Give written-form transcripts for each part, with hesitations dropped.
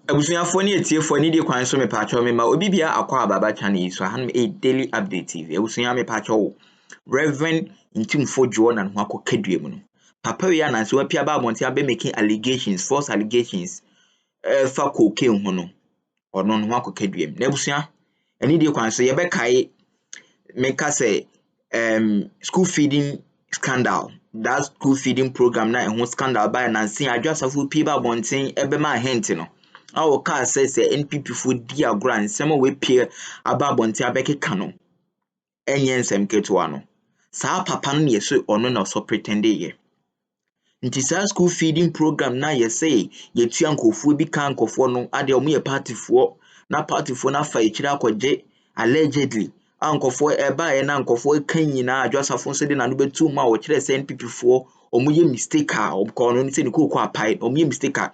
Abusuafo ne etiefo ne die kwan so me paacho me ma obi bia akwa ababa channel so han a daily update TV. Abusua me paacho Reverend Ntim Fudjour na ho akokadua mu no. Papa we ananse wa pia ba abonte abe making allegations, false allegations fa cocaine ho no. Ono no akokadua mu. Na abusua eni die kwan so ye be kai make say school feeding scandal. That school feeding program na ho scandal by nanse adwasafo pia ba abonte ebe ma hint no. Our car says NPP for dear grand, some way peer about Bonti Abeke Cano. Enyen sem ketuano. Sa papa no ye so or no so pretend ye. Nti sa school feeding program na ye say ye tuanko fu bi kanko for no ade omu ye party for na fa ichira kwaje allegedly ankofo eba ye na ankofo kan nyina adwasafo so de na no betu ma wo kire say NPP for omuye mistake a obko no se ni kokọ apai omuye mistake a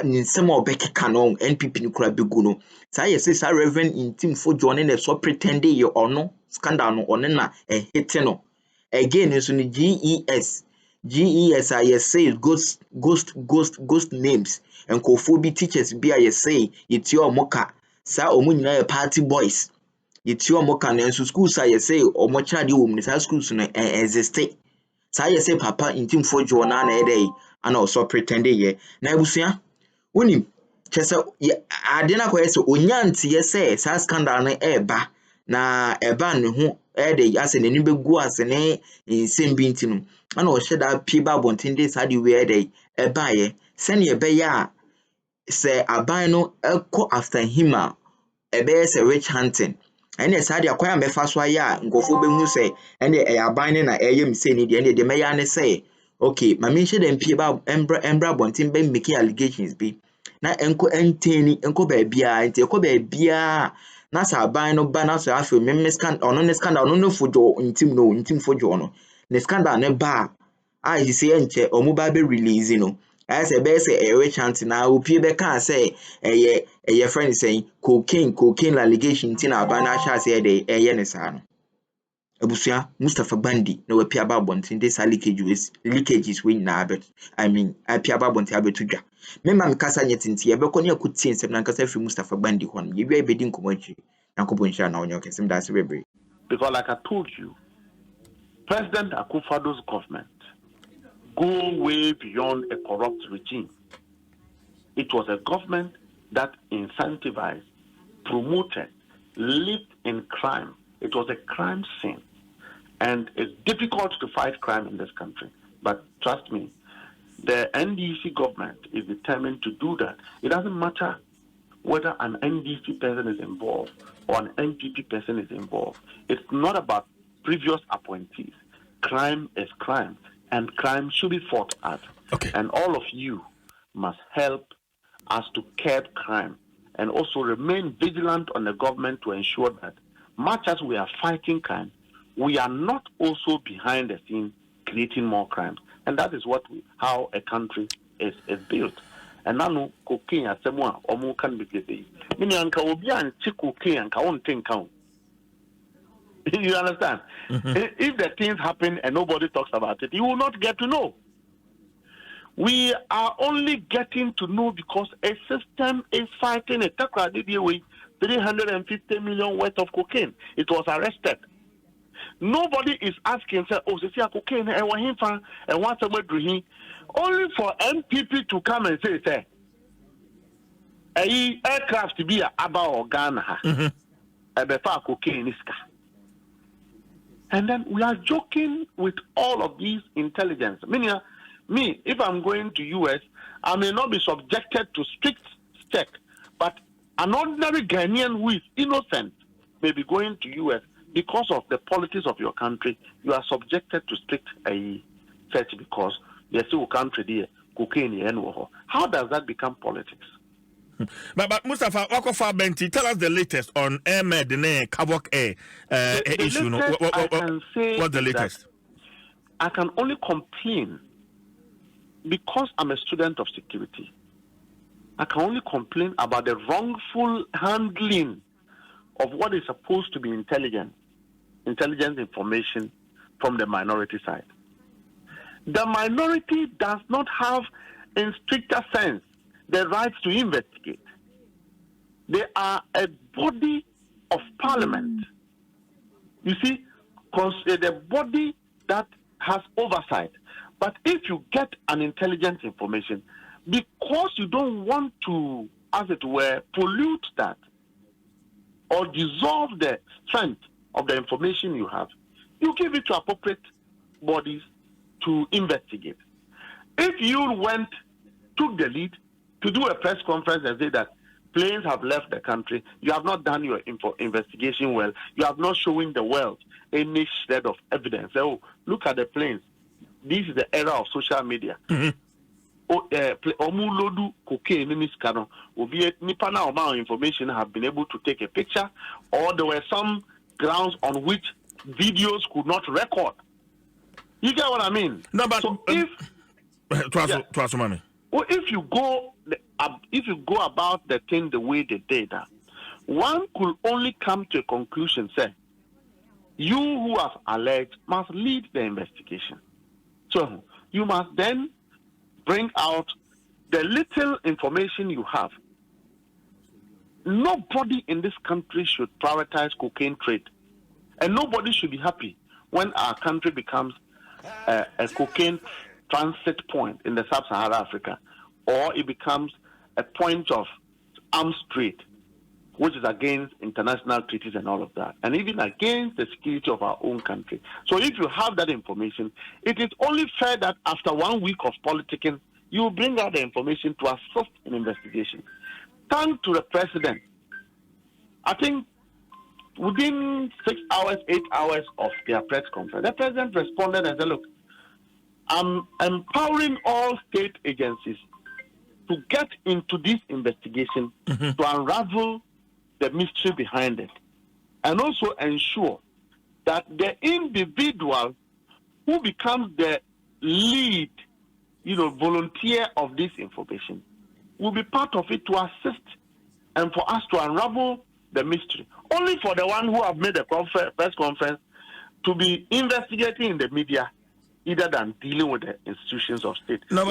nsem obekeka no NPP ni kura begu no sa ye say sa Reverend Ntim Fudjour ne so pretend ye ono scandal no one na hit no again so ni GES I say ghost names and kofobi teachers be I say it's your moka sa omu nyina party boys it's your moka na so school sa I say omo child wo mu sa schools no exist. Sa ye say papa Ntim Fudjour na ede ana also pretend ye na abusua wonim chese ade na kwese onyanti ye say sa scandal na eba na eba ne ho ede ase ne begu ase ne nsembi ntino ana o hye piba bontinde sa de we ede eba ye se ne ebe ya se aban no ekọ after him a ebe se rich hunting ene sa de akwa mefa so aya nkofo behu se ene aban ne na eyem se ni de ene de meya ne say okay mami hye dem piba embra bontin be making allegations be na enko enteni enko ba bia enti enko ba bia na sa aban no ba na so afi me scandal ono ne scandal no Fudjour Ntim Fudjour no ne scandal ne ba a he say enche omu ba be release no as a be say e chant na opi be kan say eye friend say cocaine allegation tin aban na sha say eye ne sa no abusua Mustafa Bandi na wapi aba bontin de sa leakages we na abet I mean api aba bontin abetudwa memma mkasa nyetinti ye bekọ ne akuti ensem na nkasa fi Mustafa Bandi ho no ye wi abedi nkomo achi yankobon sha na onyo kesem da se bebre because like I told you President Akufado's government go way beyond a corrupt regime. It was a government that incentivized, promoted, lived in crime. It was a crime scene. And it's difficult to fight crime in this country. But trust me, the NDC government is determined to do that. It doesn't matter whether an NDC person is involved or an NPP person is involved. It's not about previous appointees. Crime is crime, and crime should be fought at. Okay. And all of you must help us to curb crime and also remain vigilant on the government to ensure that much as we are fighting crime, we are not also behind the scene creating more crimes. And that is how a country is built. And now cocaine as someone or more can be given. Meaning anka obi anti cocaine anka won't think count. You understand? Mm-hmm. If the things happen and nobody talks about it, you will not get to know. We are only getting to know because a system is fighting it. 350 million worth of cocaine. It was arrested. Nobody is asking, oh, they see cocaine and what's about only for NPP to come and say, a aircraft to be about Ghana, a cocaine is. And then we are joking with all of these intelligence. Meaning, me, if I'm going to US, I may not be subjected to strict check, but an ordinary Ghanaian who is innocent may be going to US because of the politics of your country. You are subjected to strict search because there's still country there, cocaine. How does that become politics? But Mustafa Wakofa Benti, tell us the latest on Ahmed and Kavok issue. What's the latest? I can only complain because I'm a student of security. I can only complain about the wrongful handling of what is supposed to be intelligence information from the minority side. The minority does not have, in stricter sense, the rights to investigate. They are a body of parliament. You see, the body that has oversight. But if you get an intelligence information, because you don't want to, as it were, pollute that or dissolve the strength of the information you have, you give it to appropriate bodies to investigate. If you took the lead to do a press conference and say that planes have left the country, you have not done your investigation well, you have not shown the world any shred of evidence. Oh, look at the planes. This is the era of social media. Omulodu cocaine in this canon will be nipa na amount information have been able to take a picture, or there were some grounds on which videos could not record. You get what I mean? No, but so if you go about the thing the way they did, one could only come to a conclusion, say, you who have alleged must lead the investigation. So you must then bring out the little information you have. Nobody in this country should prioritize cocaine trade. And nobody should be happy when our country becomes a cocaine transit point in the sub-Saharan Africa, or it becomes a point of arms trade, which is against international treaties and all of that, and even against the security of our own country. So if you have that information, it is only fair that after 1 week of politicking, you bring out the information to assist in investigation. Thanks to the president. I think within 6 hours, 8 hours of their press conference, the president responded and said, look, I'm empowering all state agencies to get into this investigation to unravel the mystery behind it, and also ensure that the individual who becomes the lead, volunteer of this information will be part of it to assist and for us to unravel the mystery. Only for the one who have made a press conference to be investigating in the media, either than dealing with the institutions of state. But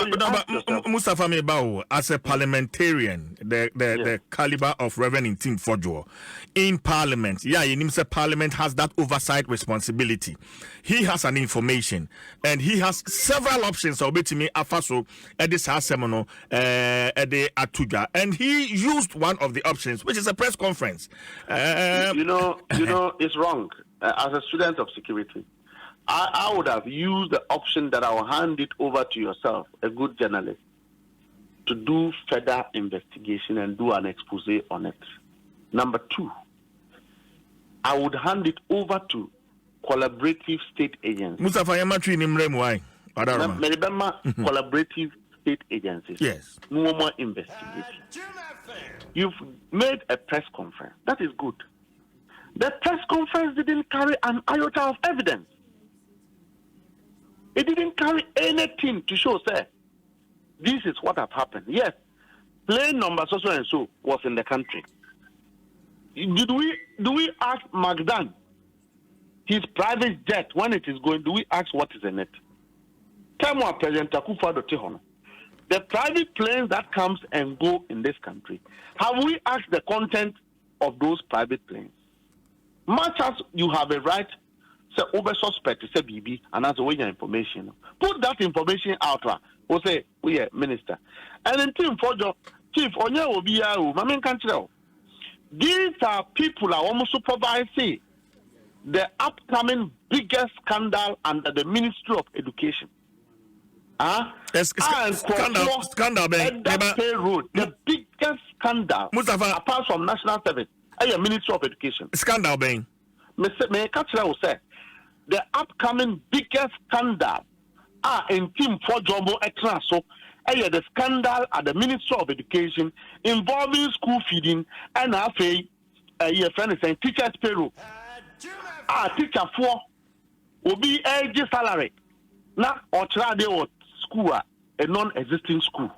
Mustafa Mebao, as a parliamentarian, the caliber of Reverend Ntim Fudjour in Parliament, Parliament has that oversight responsibility. He has an information, and he has several options. Afaso, Semono, Atuja, and he used one of the options, which is a press conference. It's wrong. As a student of security, I would have used the option that I will hand it over to yourself, a good journalist, to do further investigation and do an expose on it. Number two, I would hand it over to collaborative state agencies. Mustafa Yamatri Nimremwai. Collaborative state agencies. Yes. No more investigation. You've made a press conference. That is good. The press conference didn't carry an iota of evidence. It didn't carry anything to show, sir, this is what have happened. Yes, plane number so and so was in the country. Do we ask Magdan, his private jet, when it is going, do we ask what is in it? Tell me, President Akufo-Addo Tihono, the private planes that comes and go in this country, have we asked the content of those private planes? Much as you have a right, say over suspect, say BB, and as way your information. Put that information out. Or say, we are minister. And then Fudjour, Chief, Onya will be Mamin Country. These are people are almost supervising the upcoming biggest scandal under the Ministry of Education. Scandal, the biggest scandal Mustafa, apart from national service. Ministry of Education. Scandal, Bang. May Kachira will say the upcoming biggest scandal in Ntim Fudjour Etraso. The scandal at the Ministry of Education involving school feeding and your friend is saying teachers payroll. Teacher 4 will be a salary. Now, or try they school a non-existing school.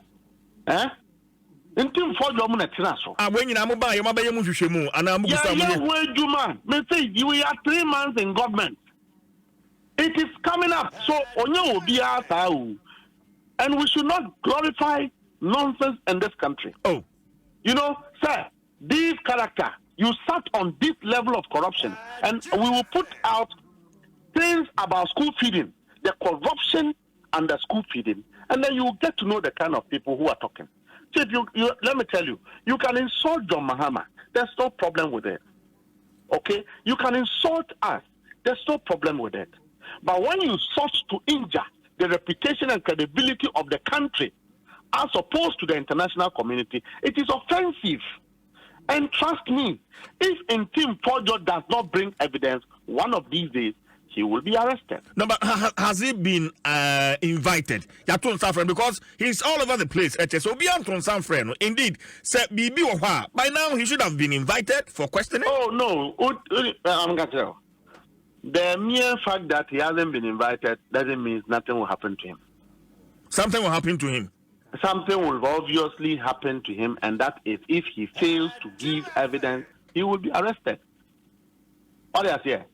Ntim Fudjour Etraso. When you are buy, you may be and I'm we are 3 months in government. It is coming up. So, Onyo will be our. And we should not glorify nonsense in this country. Oh. Sir, this character, you sat on this level of corruption, and we will put out things about school feeding, the corruption and the school feeding, and then you will get to know the kind of people who are talking. So if you let me tell you, you can insult John Mahama, there's no problem with it. Okay? You can insult us, there's no problem with it. But when you sought to injure the reputation and credibility of the country, as opposed to the international community, it is offensive. And trust me, if Ntim Fudjour does not bring evidence, one of these days, he will be arrested. No, but has he been invited? Because he's all over the place. So beyond some friend, indeed, by now he should have been invited for questioning. Oh no, I'm gonna tell. The mere fact that he hasn't been invited doesn't mean nothing will happen to him. Something will happen to him. Something will obviously happen to him, and that is if he fails to give evidence, he will be arrested. What I say?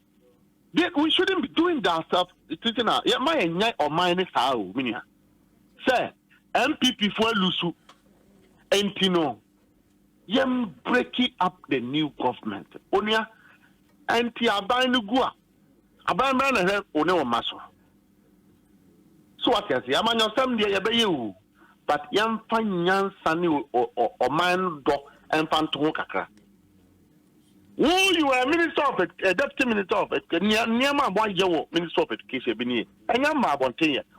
We shouldn't be doing that stuff. Yeah, my or mine is how minia. Say, MPP for Lusu, Ntino, yem breaking up the new government. Onia, anti abanu gua, abanu na one o maso. So what I say? Amanyo sam dia yabe you, but yam fanyan sani o man do empanto kakra. Oh, you are Minister of Deputy Minister of Minister of Education, and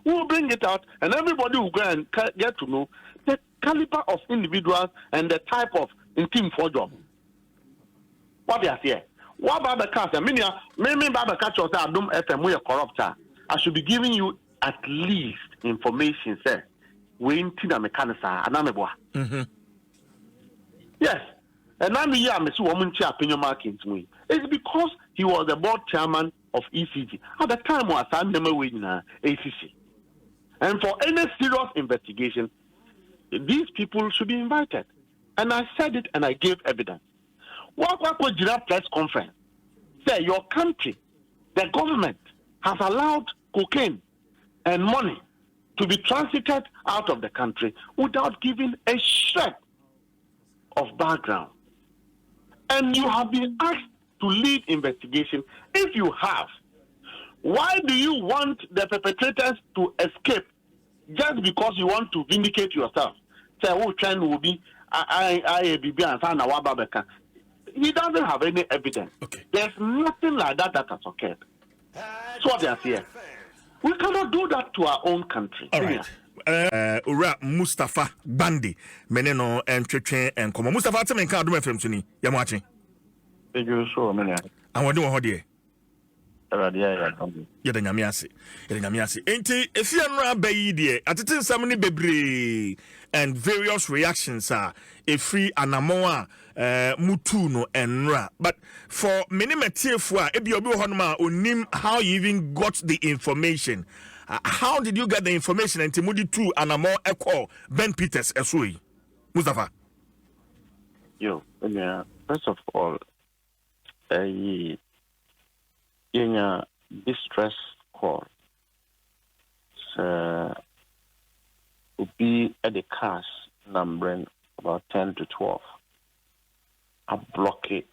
who will bring it out, and everybody will go and get to know the caliber of individuals and the type of Ntim Fudjour. What they are here? What about the cast? Maybe Baba Catch or Adum FM, we are corrupt. I should be giving you at least information, sir. We Ntina Mekanisa, Anameboa. Yes. And I'm here, Mr. Woman Chair, opinion marking to me. It's because he was the board chairman of ECG. At the time, was never winning ACC. And for any serious investigation, these people should be invited. And I said it and I gave evidence. What was the press conference? Say, your country, the government, has allowed cocaine and money to be transited out of the country without giving a shred of background. And you have been asked to lead investigation. If you have, why do you want the perpetrators to escape just because you want to vindicate yourself? Say, oh, Chen will be, he doesn't have any evidence. Okay. There's nothing like that has occurred. So what they are here. We cannot do that to our own country. All right. Ura Mustafa Gbande meneno entwetwe enkomo Mustafa temenka adom FM tuni ya mwachi ejo so mena awode wo hode radia ya kambi ye da nyame ase enti efia no abayi de atete nsam ne bebre and various reactions are a free anamo a mutu no enra. But for many material ebi obi ho no ma onim how you even got the information. How did you get the information and Timudi 2 and a more echo Ben Peters Esui? Mustafa. Yo, first of all, in a distress call, will be at the cars numbering about 10 to 12. A blockade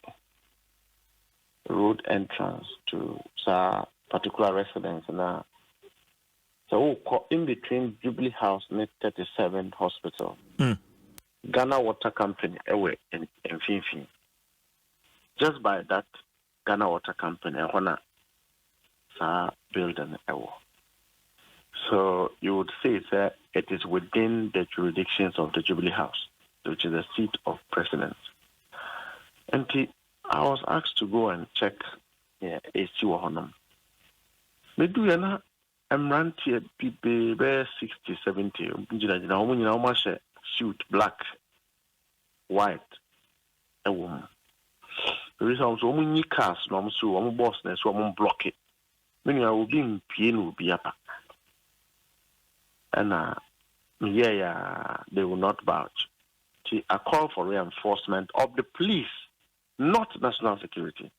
road entrance to particular residence now. So in between Jubilee House and 37 Hospital, Ghana Water Company away in Finfin. Just by that Ghana Water Company, I building away. So you would say that it is within the jurisdictions of the Jubilee House, which is the seat of presidents. And I was asked to go and check AC Wahanam. They do I'm ranting people 60, 70. Suit black, white, a woman. The reason I was only cars, no, I'm so I'm boss, so I'm block it. Meaning I will be in pain, will be up. And they will not vouch. I call for reinforcement of the police, not national security,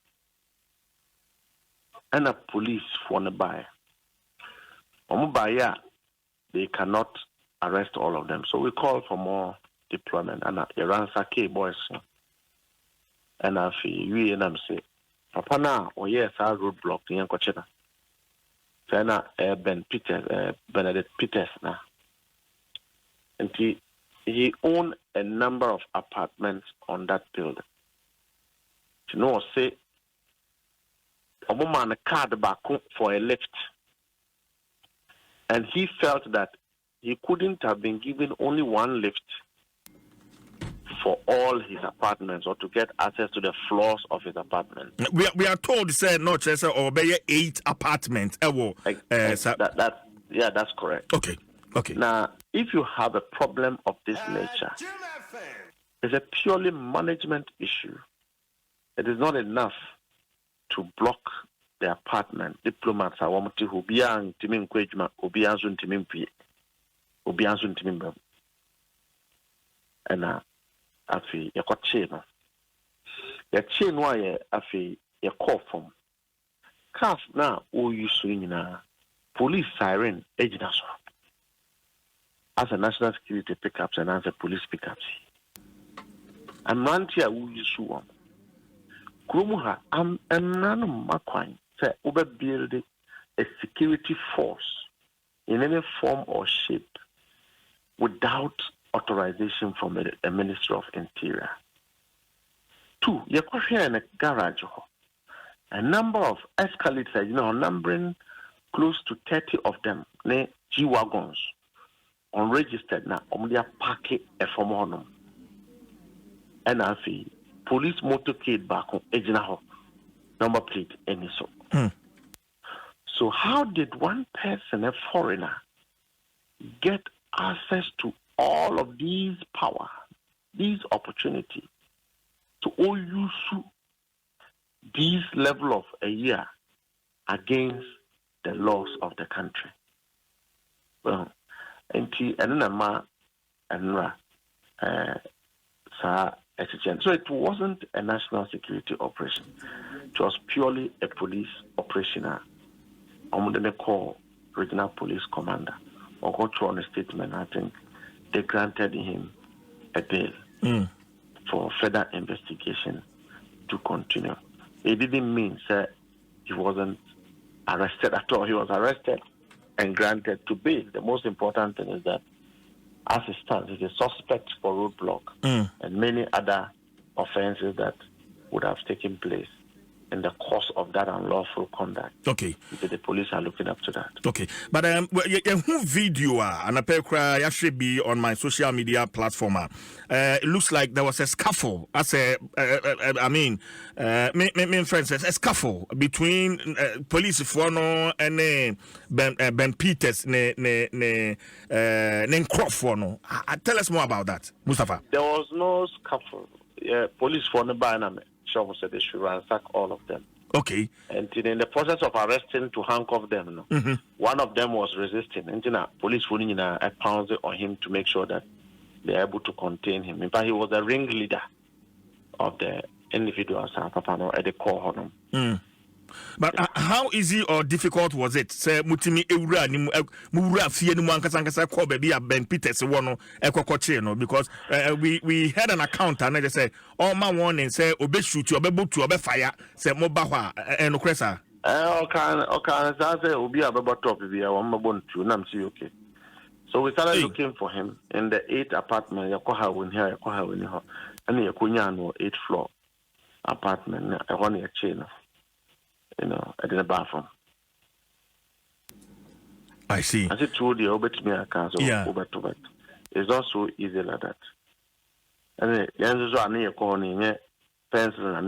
and a police for the buyer. They cannot arrest all of them. So we call for more deployment. And Iran Sake boys, and I feel we and I'm say, Papa now, or yes, I roadblock the young coachina. Fena Benedict Peters now. And he owned a number of apartments on that building. You know, say a woman a card back for a lift. And he felt that he couldn't have been given only one lift for all his apartments or to get access to the floors of his apartment. We are told, say, no, Chester, or 8 apartments. That's correct. Okay. Now, if you have a problem of this nature, it's a purely management issue. It is not enough to block the apartment. Diplomats are wanting to be young, Timim Quajma, Obianzun Timim P. Obianzun Timim. And afi ya chain no ya chain wa ya afi ya call from cars na o use nyina police siren ejina so as a national security pickups and as a police pickups amantia o use one kromu ha am nanu makwan say obe build a security force in any form or shape without authorization from the Ministry of Interior. 2, you're in a garage. A number of escalators, numbering close to 30 of them, G-Wagons, unregistered now, they parking a form. And I see police motorcade back on Ejinaho, number plate, any so. So, how did one person, a foreigner, get access to all of these power, these opportunity to all use this level of a year against the laws of the country? Well, so it wasn't a national security operation. It was purely a police operation. I'm going to call regional police commander or go through on a statement. I think they granted him a bail for further investigation to continue. It didn't mean that he wasn't arrested at all. He was arrested and granted to bail. The most important thing is that as it stands, he's a suspect for roadblock and many other offenses that would have taken place in the course of that unlawful conduct. Okay. The police are looking up to that. Okay. But who video and I should be on my social media platform. It looks like there was a scuffle. As a friends, a scuffle between police Fono and Ben Peters ne Crawford. Tell us more about that, Mustafa. There was no scuffle. Police Fono Baname. Shop said they should ransack all of them. Okay. And in the process of arresting to handcuff them, one of them was resisting. And police putting a pound on him to make sure that they're able to contain him. In fact, he was the ringleader of the individuals at the core. But how easy or difficult was it? Say mutimi ewura ni mura fie ni mwankasa call baby Ben Peters wono ekokoche no because we had an account and they say all my warning say obe shoot obe to obe fire say mo ba hwa no kresa okay say obi abeba top bi ya won mabon tu na msi okay. So we started looking for him in the 8th apartment yakoha won here yakoha won here and yakonya no 8th floor apartment na one ya chain. At the bathroom. I see. As it told you, over to me, I can't over to it. It's not so easy like that. And the answers are near calling pencil and a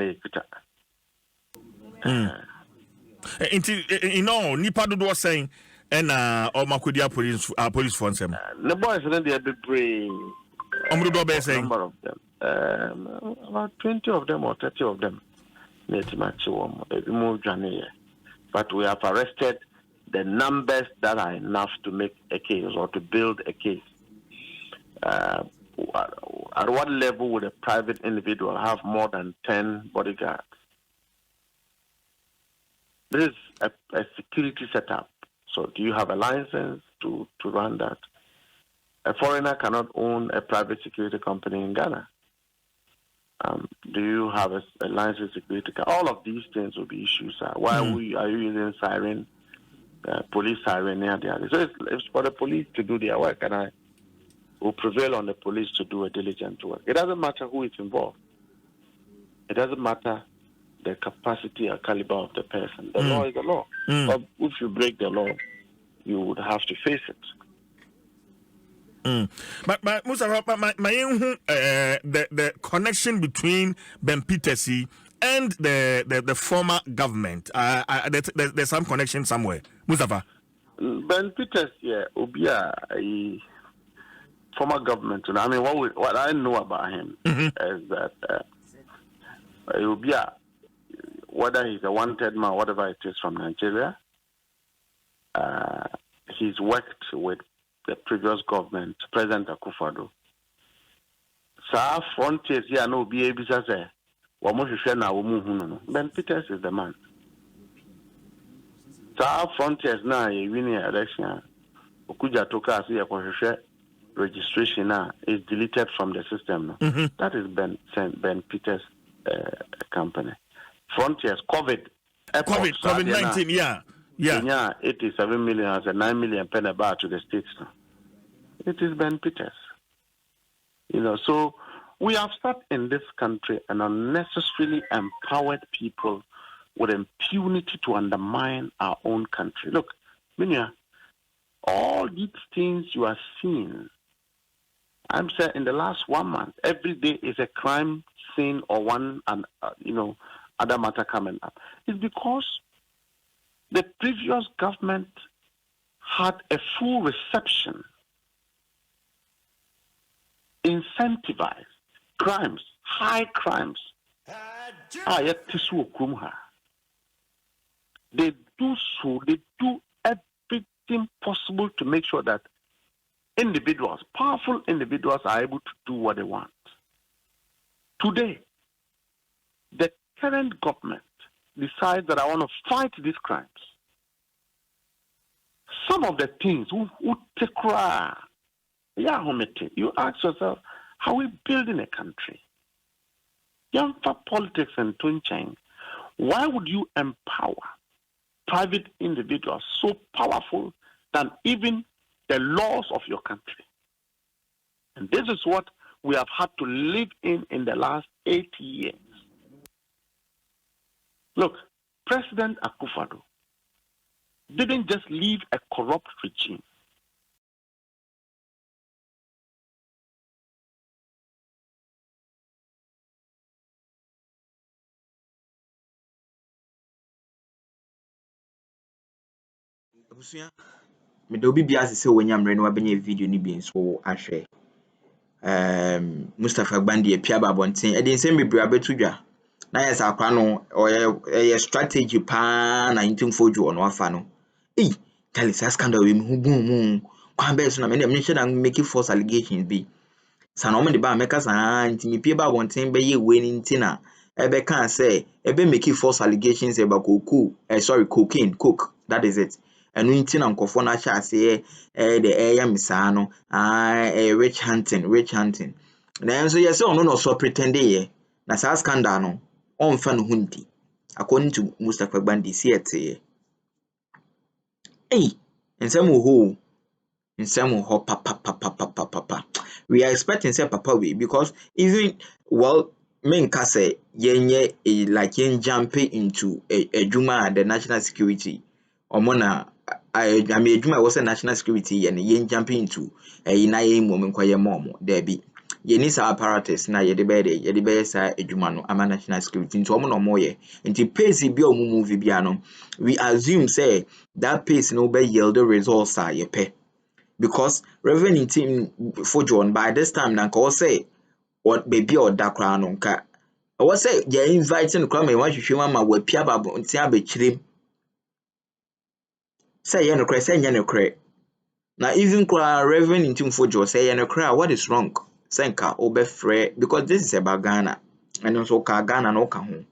Nipa was saying, and Makudia police force him. The boys are there be brave. Number of them. About 20 of them or 30 of them. But we have arrested the numbers that are enough to make a case or to build a case. At what level would a private individual have more than 10 bodyguards? This is a security setup. So do you have a license to run that? A foreigner cannot own a private security company in Ghana. Do you have a licensed security card? All of these things will be issues. Why are you using siren, police siren? So it's for the police to do their work, and I will prevail on the police to do a diligent work. It doesn't matter who is involved. It doesn't matter the capacity or caliber of the person. The law is the law. But if you break the law, you would have to face it. But Mustafa, the connection between Ben Petersi and the former government, there's some connection somewhere. Mustafa. Ben Peters, Obia, a former government. I mean, what I know about him is that Obia, whether he's a wanted man, whatever it is from Nigeria, he's worked with the previous government, President Akufo-Addo. Frontiers here no be able to say, Ben Peters is the man. Frontiers now, winning election, Okuja Toka registration now is deleted from the system. That is Ben Peters' company. Frontiers, COVID-19, yeah. 87 million as a 9 million penny bar to the states now. It is Ben Peters. So we have sat in this country and unnecessarily empowered people with impunity to undermine our own country. Look, Minya, all these things you are seeing, I'm saying in the last 1 month, every day is a crime scene or one and other matter coming up. It's because the previous government had a full reception, incentivized crimes, high crimes. They do everything possible to make sure that powerful individuals are able to do what they want. Today, the current government decides that I want to fight these crimes. Some of the things you ask yourself, how are we building a country? Young for politics and tunchang. Why would you empower private individuals so powerful than even the laws of your country? And this is what we have had to live in the last 8 years. Look, President Akufo-Addo didn't just leave a corrupt regime. Me do bi biase se wonyamre no abenya video ni bi nso ahwe Mustafa Gbande apia babonten e de nsem bebre abetu dwa na yes akwa no oye strategy pa na Ntim Fudjour no afa no tell scandal we hu boom kwan be so na me hye na make false allegations bi sana o me de ba meka sa ntimi pie babonten be ye we ni ntina ebe kan say ebe make false allegations about coke, that is it. And we tin ankofo na sha ase the air misa no rich hunting na enso yes ono no so pretend ye na sa scandal no on fa no hunti according to Mustafa Gbande siete nsem ho papa we are expecting say papa we because even menka say yenye like yen jump into a juma the national security omona I mean, Juma was a national security and yen jumping into a Inaye moment kwa mom, there be. Yenisa apparatus na yedibede sa ejumano ama national security into omo no moye. Into pace bi omu movie biano. We assume say that pace no be yield the results are yepe. Because Reverend Ntim Fudjour by this time na ko say what baby or dakra no nka. I was say ye inviting kwame wan hwehwe mama wa pia babo ntia be chirem. Say you no cry, say you no cry. Now even Reverend Ntim Fudjour say you no cry. What is wrong? Senka obefre because this is about Ghana and also Ghana no can.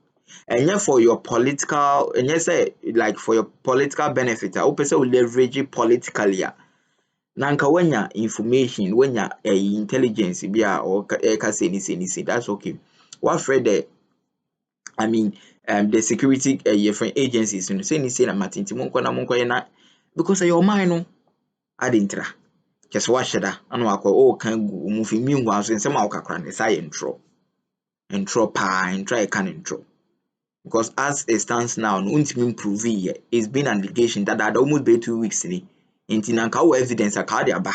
And yet for your political and yes say like for your political benefit, I hope say leverage it politically. Nanka when ya information when ya intelligence be or say that's okay. what Fred the security agencies, say ni say na matinti monko na monko na because your mind no adintra. Just watch that and wako can go move meanwhile so nsema okakra ne say intro pa intro can intro. Because as it stands now, no Ntim prove it. It's been an allegation that had almost been 2 weeks ni. Inti na nka evidence aka de aba.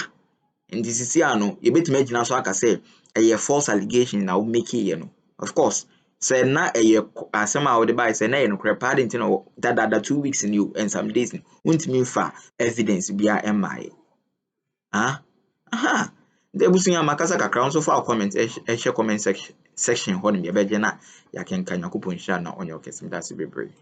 Nti sisi ano, you bet imagine so aka say a false allegation na we make it, Of course, say na asema a would buy say na no crap pardon no that 2 weeks in you and some days Ntim fa evidence bia MI. Aha. The busunya makasa kakra so for comment share comment section ho no me be na ya kenka Yakupon sha na onye okesim that's be brave.